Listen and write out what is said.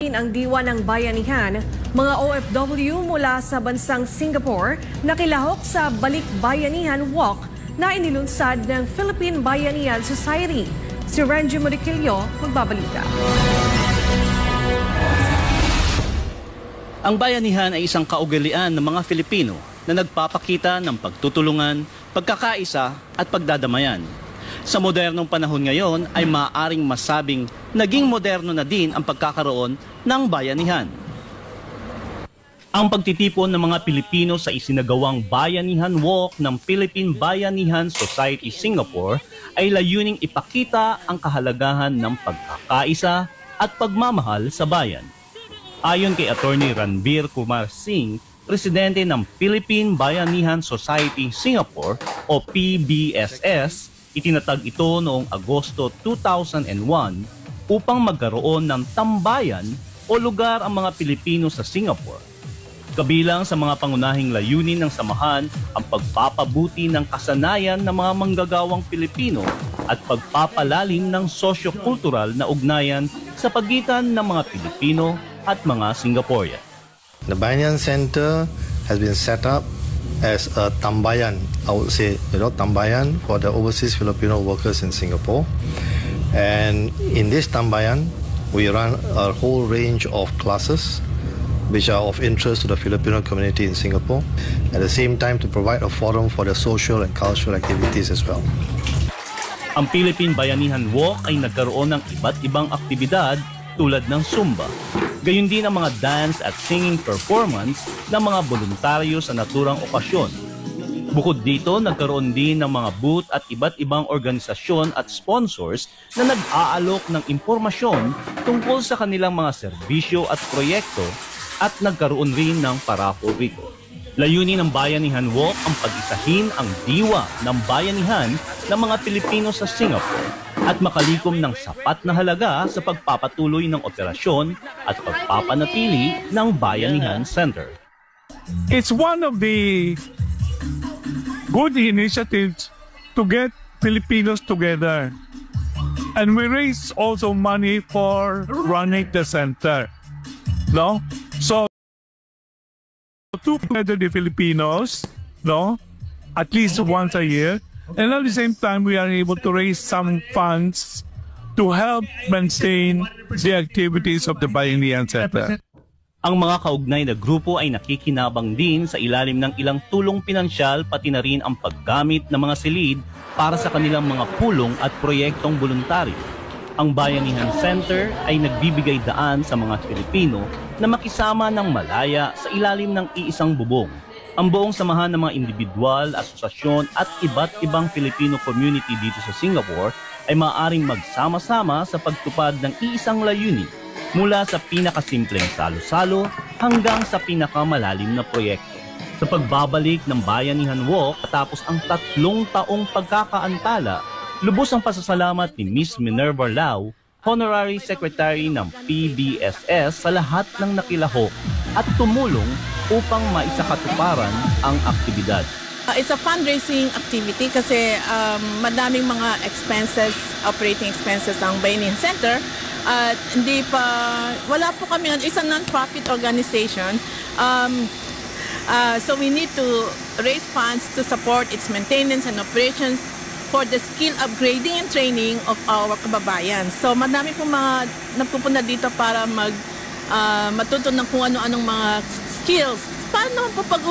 natin ang diwa ng bayanihan, mga OFW mula sa bansang Singapore na kilahok sa Balik Bayanihan Walk na inilunsad ng Philippine Bayanihan Society. Si Renjo Moriquillo magbabalita. Ang bayanihan ay isang kaugalian ng mga Filipino na nagpapakita ng pagtutulungan, pagkakaisa at pagdadamayan. Sa modernong panahon ngayon ay maaaring masabing naging moderno na din ang pagkakaroon ng bayanihan. Ang pagtitipon ng mga Pilipino sa isinagawang Bayanihan Walk ng Philippine Bayanihan Society Singapore ay layuning ipakita ang kahalagahan ng pagkakaisa at pagmamahal sa bayan. Ayon kay Attorney Ranbir Kumar Singh, presidente ng Philippine Bayanihan Society Singapore o PBSS, itinatag ito noong Agosto 2001 upang magkaroon ng tambayan o lugar ang mga Pilipino sa Singapore. Kabilang sa mga pangunahing layunin ng samahan ang pagpapabuti ng kasanayan ng mga manggagawang Pilipino at pagpapalalim ng sosyo-kultural na ugnayan sa pagitan ng mga Pilipino at mga Singaporean. The Bayanihan Center has been set up as a tambayan, I would say, tambayan for the overseas Filipino workers in Singapore. And in this tambayan, we run a whole range of classes which are of interest to the Filipino community in Singapore. At the same time, to provide a forum for the social and cultural activities as well. Ang Philippine Bayanihan Walk ay nagkaroon ng iba't ibang aktibidad tulad ng Zumba. Gayon din ang mga dance at singing performance ng mga voluntaryo sa naturang okasyon. Bukod dito, nagkaroon din ng mga booth at iba't ibang organisasyon at sponsors na nag-aalok ng impormasyon tungkol sa kanilang mga serbisyo at proyekto at nagkaroon rin ng parapol rito. Layunin ng Bayanihan Walk ang pag-isahin ang diwa ng bayanihan ng mga Pilipino sa Singapore at makalikom ng sapat na halaga sa pagpapatuloy ng operasyon at pagpapanatili ng Bayanihan Center. It's one of the good initiatives to get Filipinos together. And we raise also money for running the center. No? So, to gather the Filipinos, no, at least once a year, and at the same time, we are able to raise some funds to help maintain the activities of the Bayanihan Center. Ang mga kaugnay na grupo ay nakikinabang din sa ilalim ng ilang tulong pinansyal pati na rin ang paggamit ng mga silid para sa kanilang mga pulong at proyektong voluntaryo. Ang Bayanihan Center ay nagbibigay daan sa mga Pilipino na makisama ng malaya sa ilalim ng iisang bubong. Ang buong samahan ng mga individual, asosasyon at iba't ibang Filipino community dito sa Singapore ay maaaring magsama-sama sa pagtupad ng iisang layunin mula sa pinakasimpleng salo-salo hanggang sa pinakamalalim na proyekto. Sa pagbabalik ng Bayanihan Walk matapos ang 3 taong pagkakaantala, lubos ang pasasalamat ni Miss Minerva Lau, Honorary Secretary ng PBSS sa lahat ng nakilahok at tumulong upang maisakatuparan ang aktibidad. It's a fundraising activity kasi madaming mga expenses, operating expenses ang Bayanihan Center. At wala po kami, it's a non-profit organization. So we need to raise funds to support its maintenance and operations for the skill upgrading and training of our kababayan. So madami pong mga nagpupunta dito para matuto ng kung ano-anong mga skills. Paano naman po pag